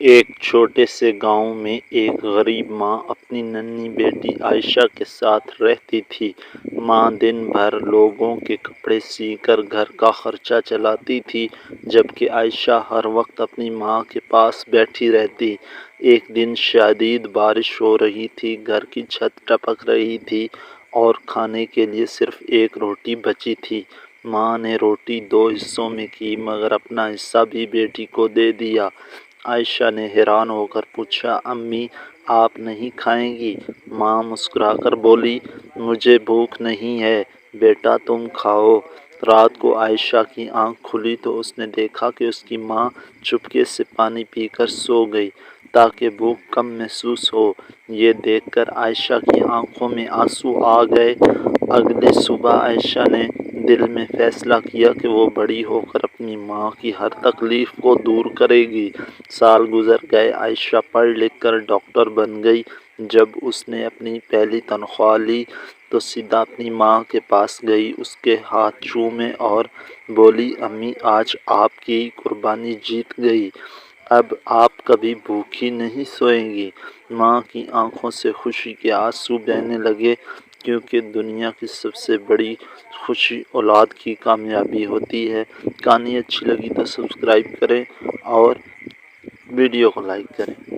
ایک چھوٹے سے گاؤں میں ایک غریب ماں اپنی ننھی بیٹی عائشہ کے ساتھ رہتی تھی۔ ماں دن بھر لوگوں کے کپڑے سی کر گھر کا خرچہ چلاتی تھی، جبکہ عائشہ ہر وقت اپنی ماں کے پاس بیٹھی رہتی۔ ایک دن شدید بارش ہو رہی تھی، گھر کی چھت ٹپک رہی تھی اور کھانے کے لیے صرف ایک روٹی بچی تھی۔ ماں نے روٹی 2 حصوں میں کی مگر اپنا حصہ بھی بیٹی کو دے دیا۔ عائشہ نے حیران ہو کر پوچھا، امی آپ نہیں کھائیں گی؟ ماں مسکرا کر بولی، مجھے بھوک نہیں ہے بیٹا، تم کھاؤ۔ رات کو عائشہ کی آنکھ کھلی تو اس نے دیکھا کہ اس کی ماں چپکے سے پانی پی کر سو گئی تاکہ بھوک کم محسوس ہو۔ یہ دیکھ کر عائشہ کی آنکھوں میں آنسو آ گئے۔ اگلی صبح عائشہ نے دل میں فیصلہ کیا کہ وہ بڑی ہو کر اپنی ماں کی ہر تکلیف کو دور کرے گی۔ سال گزر گئے، عائشہ پڑھ لکھ کر ڈاکٹر بن گئی۔ جب اس نے اپنی پہلی تنخواہ لی تو سیدھا اپنی ماں کے پاس گئی، اس کے ہاتھ چومے اور بولی، امی آج آپ کی قربانی جیت گئی، اب آپ کبھی بھوکی نہیں سوئیں گی۔ ماں کی آنکھوں سے خوشی کے آنسو بہنے لگے، کیونکہ دنیا کی سب سے بڑی خوشی اولاد کی کامیابی ہوتی ہے۔ کہانی اچھی لگی تو سبسکرائب کریں اور ویڈیو کو لائک کریں۔